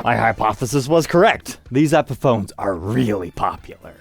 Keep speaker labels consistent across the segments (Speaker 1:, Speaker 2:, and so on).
Speaker 1: My hypothesis was correct. These Epiphones are really popular.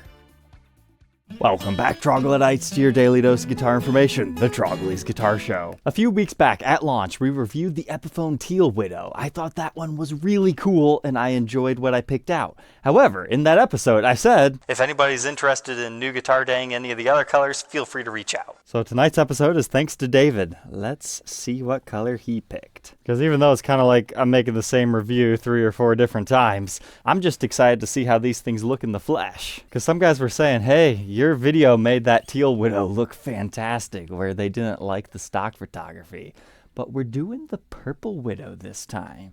Speaker 1: Welcome back, Troglodytes, to your daily dose of guitar information, the Trogly's Guitar Show. A few weeks back at launch, we reviewed the Epiphone Teal Widow. I thought that one was really cool, and I enjoyed what I picked out. However, in that episode, I said, if anybody's interested in new guitar dang any of the other colors, feel free to reach out. So tonight's episode is thanks to David. Let's see what color he picked. Because even though it's kind of like I'm making the same review 3 or 4 different times, I'm just excited to see how these things look in the flesh. Because some guys were saying, hey, your video made that Teal Widow look fantastic, where they didn't like the stock photography. But we're doing the Purple Widow this time.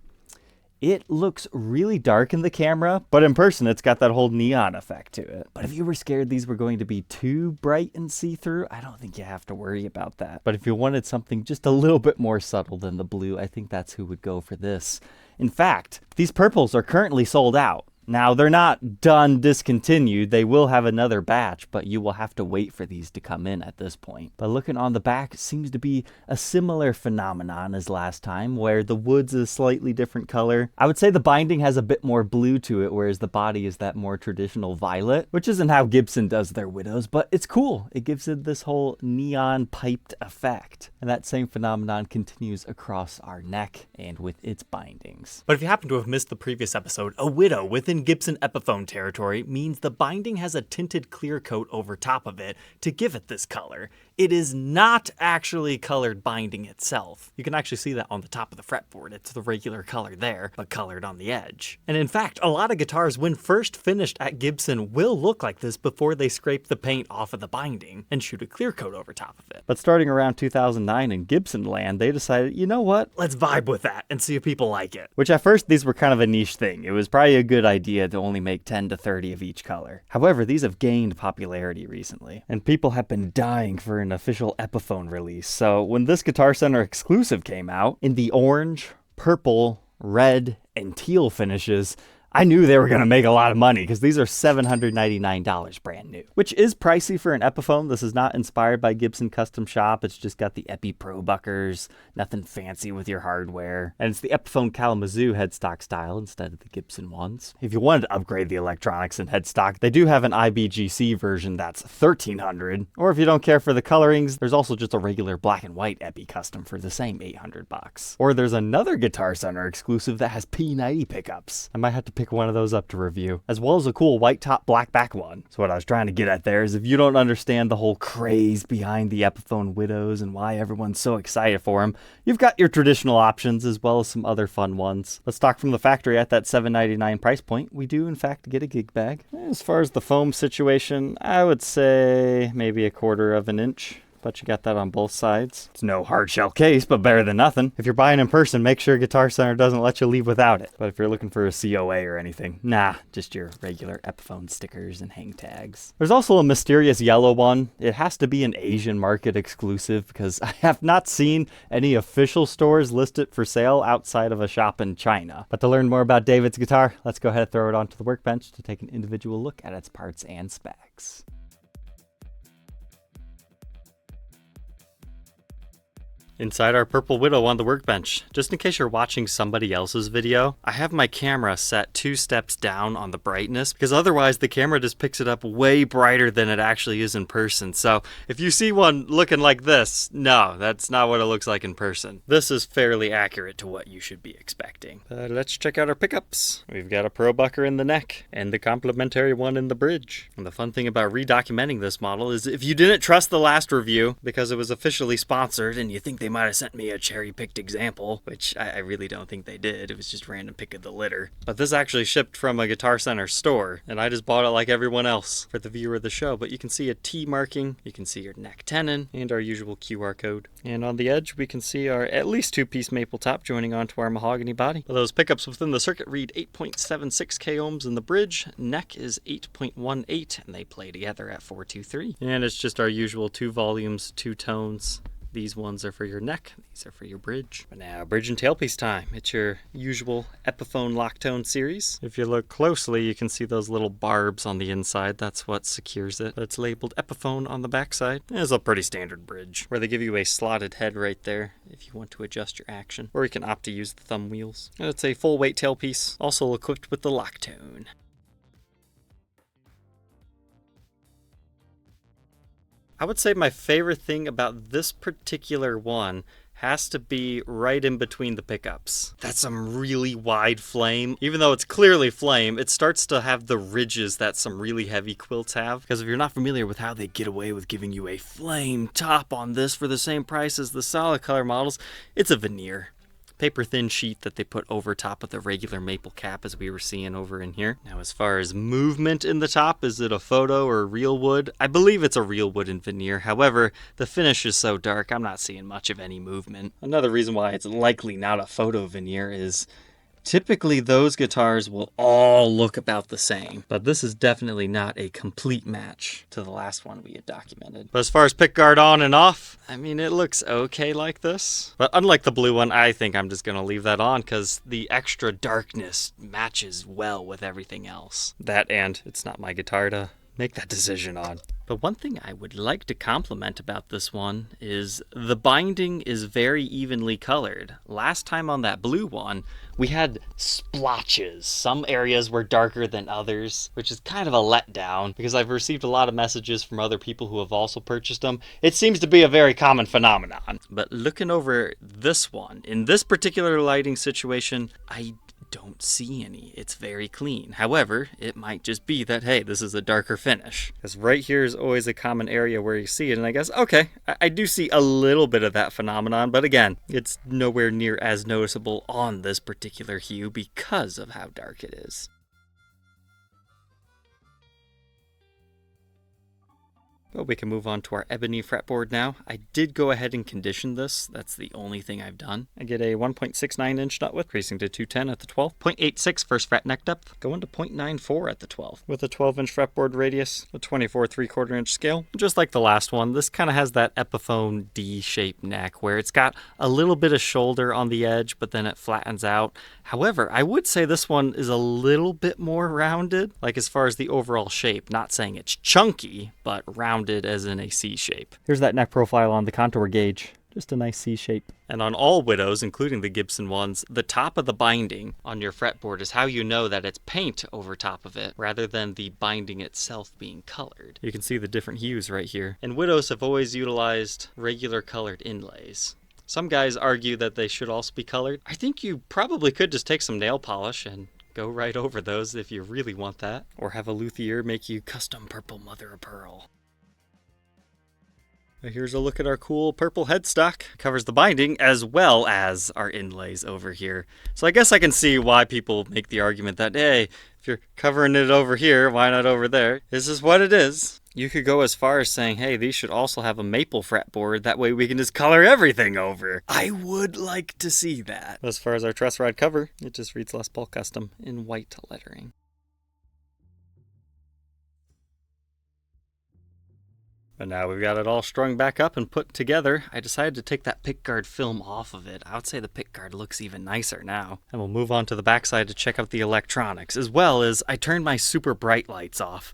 Speaker 1: It looks really dark in the camera, but in person it's got that whole neon effect to it. But if you were scared these were going to be too bright and see-through, I don't think you have to worry about that. But if you wanted something just a little bit more subtle than the blue, I think that's who would go for this. In fact, these purples are currently sold out. Now, they're not done discontinued. They will have another batch, but you will have to wait for these to come in at this point. But looking on the back, it seems to be a similar phenomenon as last time, where the wood's a slightly different color. I would say the binding has a bit more blue to it, whereas the body is that more traditional violet, which isn't how Gibson does their Widows, but it's cool. It gives it this whole neon piped effect. And that same phenomenon continues across our neck and with its bindings.
Speaker 2: But if you happen to have missed the previous episode, a Widow within Gibson Epiphone territory means the binding has a tinted clear coat over top of it to give it this color. It is not actually colored binding itself. You can actually see that on the top of the fretboard. It's the regular color there, but colored on the edge. And in fact, a lot of guitars, when first finished at Gibson, will look like this before they scrape the paint off of the binding and shoot a clear coat over top of it.
Speaker 1: But starting around 2009 in Gibson land, they decided, you know what?
Speaker 2: Let's vibe with that and see if people like it.
Speaker 1: Which at first, these were kind of a niche thing. It was probably a good idea to only make 10 to 30 of each color. However, these have gained popularity recently, and people have been dying for an official Epiphone release. So when this Guitar Center exclusive came out in the orange, purple, red, and teal finishes, I knew they were going to make a lot of money because these are $799 brand new, which is pricey for an Epiphone. This is not inspired by Gibson Custom Shop. It's just got the Epi Pro buckers, nothing fancy with your hardware. And it's the Epiphone Kalamazoo headstock style instead of the Gibson ones. If you wanted to upgrade the electronics and headstock, they do have an IBGC version that's $1,300. Or if you don't care for the colorings, there's also just a regular black and white Epi Custom for the same $800. Or there's another Guitar Center exclusive that has P90 pickups. I might have to pick one of those up to review, as well as a cool white top black back one. So what I was trying to get at there is if you don't understand the whole craze behind the Epiphone Widows and why everyone's so excited for them, you've got your traditional options as well as some other fun ones. Let's talk from the factory at that $799 price point. We do in fact get a gig bag. As far as the foam situation, I would say maybe 1/4 of an inch. But you got that on both sides. It's no hard shell case, but better than nothing. If you're buying in person, make sure Guitar Center doesn't let you leave without it. But if you're looking for a COA or anything, nah, just your regular Epiphone stickers and hang tags. There's also a mysterious yellow one. It has to be an Asian market exclusive because I have not seen any official stores list it for sale outside of a shop in China. But to learn more about David's guitar, let's go ahead and throw it onto the workbench to take an individual look at its parts and specs. Inside our Purple Widow on the workbench, just in case you're watching somebody else's video, I have my camera set 2 steps down on the brightness because otherwise the camera just picks it up way brighter than it actually is in person. So if you see one looking like this, no, that's not what it looks like in person. This is fairly accurate to what you should be expecting. Let's check out our pickups. We've got a Pro Bucker in the neck and the complementary one in the bridge. And the fun thing about redocumenting this model is if you didn't trust the last review because it was officially sponsored and you think they might have sent me a cherry-picked example, which I really don't think they did. It was just random pick of the litter. But this actually shipped from a Guitar Center store, and I just bought it like everyone else for the viewer of the show. But you can see a T marking, you can see your neck tenon, and our usual QR code. And on the edge, we can see our at least 2-piece maple top joining onto our mahogany body. Those pickups within the circuit read 8.76 k ohms in the bridge. Neck is 8.18, and they play together at 423. And it's just our usual 2 volumes, 2 tones.
Speaker 2: These ones are for your neck, these are for your bridge. But now, bridge and tailpiece time. It's your usual Epiphone Locktone series. If you look closely, you can see those little barbs on the inside. That's what secures it. But it's labeled Epiphone on the backside. It's a pretty standard bridge, where they give you a slotted head right there if you want to adjust your action. Or you can opt to use the thumb wheels. And it's a full weight tailpiece, also equipped with the Locktone. I would say my favorite thing about this particular one has to be right in between the pickups. That's some really wide flame. Even though it's clearly flame, it starts to have the ridges that some really heavy quilts have. Because if you're not familiar with how they get away with giving you a flame top on this for the same price as the solid color models, it's a veneer. Paper thin sheet that they put over top of the regular maple cap, as we were seeing over in here. Now, as far as movement in the top, is it a photo or real wood? I believe it's a real wood and veneer. However, the finish is so dark, I'm not seeing much of any movement. Another reason why it's likely not a photo veneer is typically those guitars will all look about the same, but this is definitely not a complete match to the last one we had documented. But as far as pickguard on and off, I mean, it looks okay like this. But unlike the blue one, I think I'm just going to leave that on because the extra darkness matches well with everything else. That and it's not my guitar to make that decision on. But one thing I would like to compliment about this one is the binding is very evenly colored. Last time on that blue one, we had splotches. Some areas were darker than others, which is kind of a letdown because I've received a lot of messages from other people who have also purchased them. It seems to be a very common phenomenon. But looking over this one, in this particular lighting situation, I don't see any. It's very clean. However, it might just be that, hey, this is a darker finish. Because right here is always a common area where you see it, and I guess, okay, I do see a little bit of that phenomenon, but again, it's nowhere near as noticeable on this particular hue because of how dark it is. Well, we can move on to our ebony fretboard now. I did go ahead and condition this. That's the only thing I've done. I get a 1.69 inch nut width, increasing to 210 at the 12th, 0.86 first fret neck depth, going to 0.94 at the 12th, with a 12 inch fretboard radius, a 24 3/4 inch scale. Just like the last one, this kind of has that Epiphone D-shaped neck where it's got a little bit of shoulder on the edge, but then it flattens out. However, I would say this one is a little bit more rounded, like as far as the overall shape. Not saying it's chunky, but rounded as in a C shape.
Speaker 1: Here's that neck profile on the contour gauge. Just a nice C shape.
Speaker 2: And on all Widows, including the Gibson ones, the top of the binding on your fretboard is how you know that it's paint over top of it, rather than the binding itself being colored. You can see the different hues right here. And Widows have always utilized regular colored inlays. Some guys argue that they should also be colored. I think you probably could just take some nail polish and go right over those if you really want that. Or have a luthier make you custom purple mother of pearl. Here's a look at our cool purple headstock. Covers the binding as well as our inlays over here. So I guess I can see why people make the argument that, hey, if you're covering it over here, why not over there? This is what it is. You could go as far as saying, hey, these should also have a maple fretboard. That way we can just color everything over. I would like to see that. As far as our truss rod cover, it just reads Les Paul Custom in white lettering. But now we've got it all strung back up and put together, I decided to take that pickguard film off of it. I would say the pickguard looks even nicer now. And we'll move on to the backside to check out the electronics, as well as I turned my super bright lights off.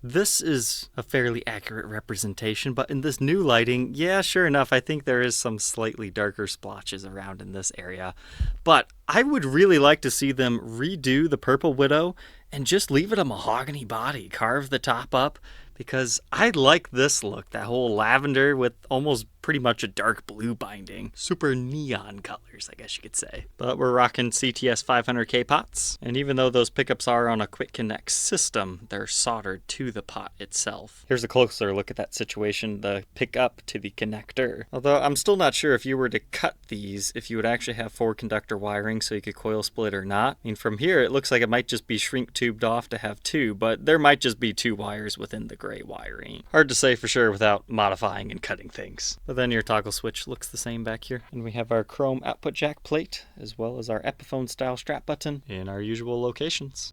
Speaker 2: This is a fairly accurate representation, but in this new lighting, yeah, sure enough, I think there is some slightly darker splotches around in this area. But I would really like to see them redo the Purple Widow and just leave it a mahogany body, carve the top up, because I like this look, that whole lavender with almost pretty much a dark blue binding. Super neon colors, I guess you could say. But we're rocking CTS 500K pots, and even though those pickups are on a quick connect system, they're soldered to the pot itself. Here's a closer look at that situation, the pickup to the connector. Although I'm still not sure if you were to cut these, if you would actually have 4 conductor wiring so you could coil split or not. I mean, from here it looks like it might just be shrink tubed off to have 2, but there might just be 2 wires within the gray wiring. Hard to say for sure without modifying and cutting things. But then your toggle switch looks the same back here. And we have our chrome output jack plate, as well as our Epiphone style strap button in our usual locations.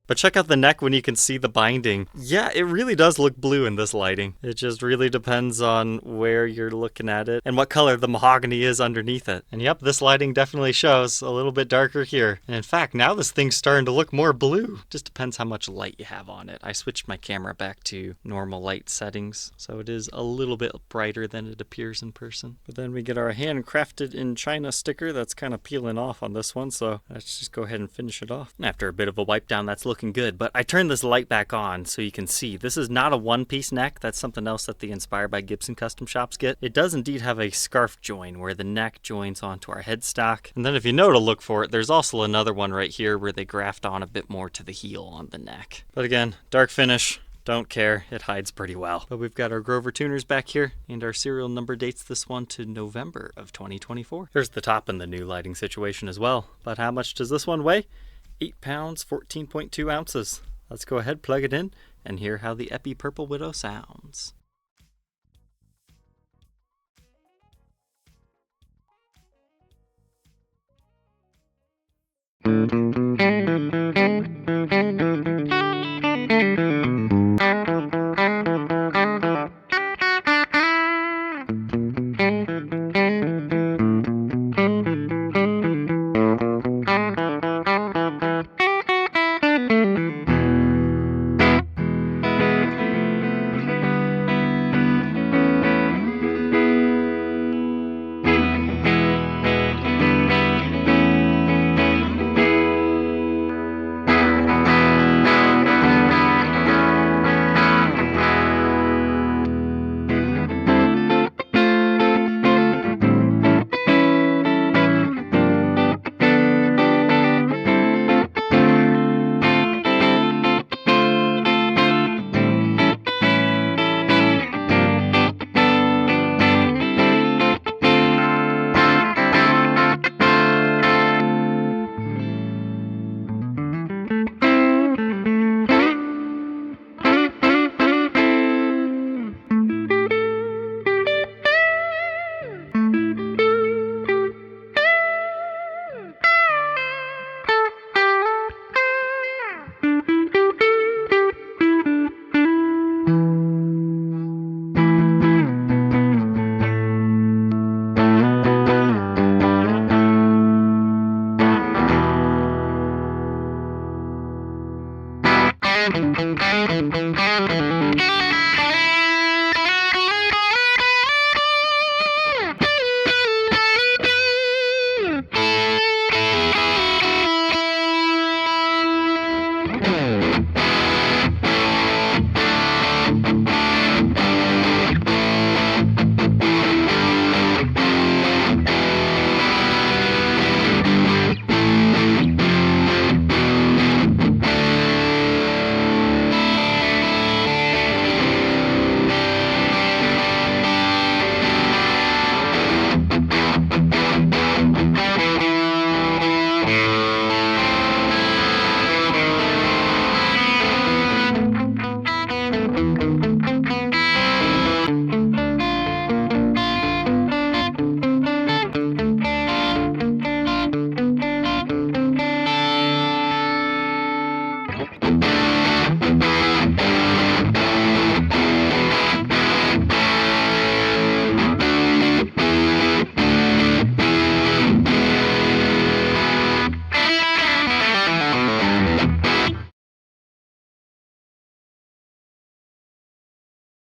Speaker 2: But check out the neck when you can see the binding. Yeah, it really does look blue in this lighting. It just really depends on where you're looking at it and what color the mahogany is underneath it. And yep, this lighting definitely shows a little bit darker here. And in fact, now this thing's starting to look more blue. Just depends how much light you have on it. I switched my camera back to normal light settings, so it is a little bit brighter than it appears in person. But then we get our handcrafted in China sticker that's kind of peeling off on this one, so let's just go ahead and finish it off. After a bit of a wipe down, that's looking good, but I turned this light back on so you can see this is not a one-piece neck. That's something else that the Inspired by Gibson custom shops get. It does indeed have a scarf join where the neck joins onto our headstock. And then if you know to look for it, there's also another one right here where they graft on a bit more to the heel on the neck. But again, dark finish. Don't care, it hides pretty well. But we've got our Grover tuners back here, and our serial number dates this one to November of 2024. Here's the top in the new lighting situation as well. But how much does this one weigh? 8 pounds, 14.2 ounces. Let's go ahead, plug it in, and hear how the Epi Purple Widow sounds.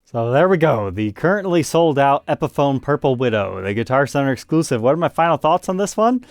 Speaker 1: So there we go, the currently sold out Epiphone Purple Widow, the Guitar Center exclusive. What are my final thoughts on this one?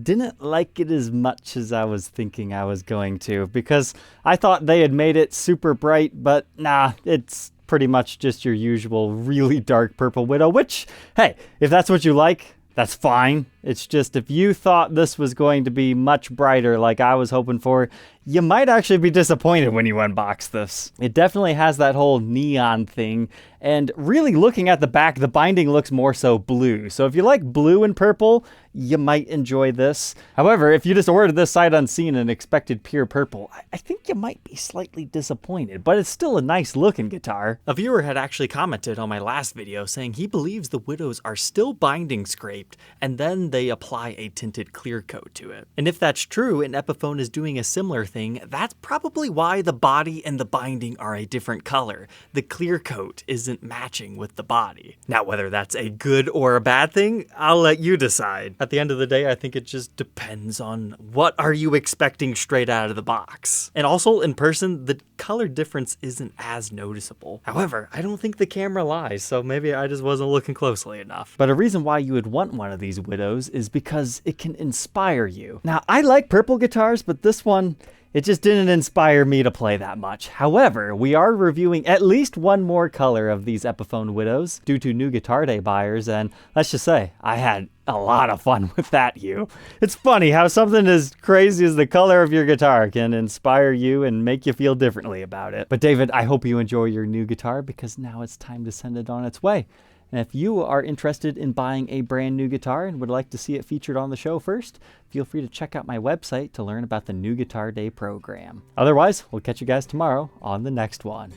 Speaker 1: Didn't like it as much as I was thinking I was going to, because I thought they had made it super bright, but nah, it's pretty much just your usual really dark Purple Widow, which, hey, if that's what you like, that's fine. It's just if you thought this was going to be much brighter like I was hoping for, you might actually be disappointed when you unbox this. It definitely has that whole neon thing, and really looking at the back, the binding looks more so blue. So if you like blue and purple, you might enjoy this. However, if you just ordered this sight unseen and expected pure purple, I think you might be slightly disappointed, but it's still a nice looking guitar.
Speaker 2: A viewer had actually commented on my last video saying he believes the Widows are still binding scraped, and then then they apply a tinted clear coat to it. And if that's true and Epiphone is doing a similar thing, that's probably why the body and the binding are a different color. The clear coat isn't matching with the body. Now, whether that's a good or a bad thing, I'll let you decide. At the end of the day, I think it just depends on what are you expecting straight out of the box. And also, in person, the color difference isn't as noticeable. However, I don't think the camera lies, so maybe I just wasn't looking closely enough.
Speaker 1: But a reason why you would want one of these Widows is because it can inspire you. Now, I like purple guitars, but this one, it just didn't inspire me to play that much. However, we are reviewing at least one more color of these Epiphone Widows due to new Guitar Day buyers, and let's just say, I had a lot of fun with that, Hugh. It's funny how something as crazy as the color of your guitar can inspire you and make you feel differently about it. But David, I hope you enjoy your new guitar because now it's time to send it on its way. And if you are interested in buying a brand new guitar and would like to see it featured on the show first, feel free to check out my website to learn about the new Guitar Day program. Otherwise, we'll catch you guys tomorrow on the next one.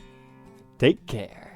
Speaker 1: Take care.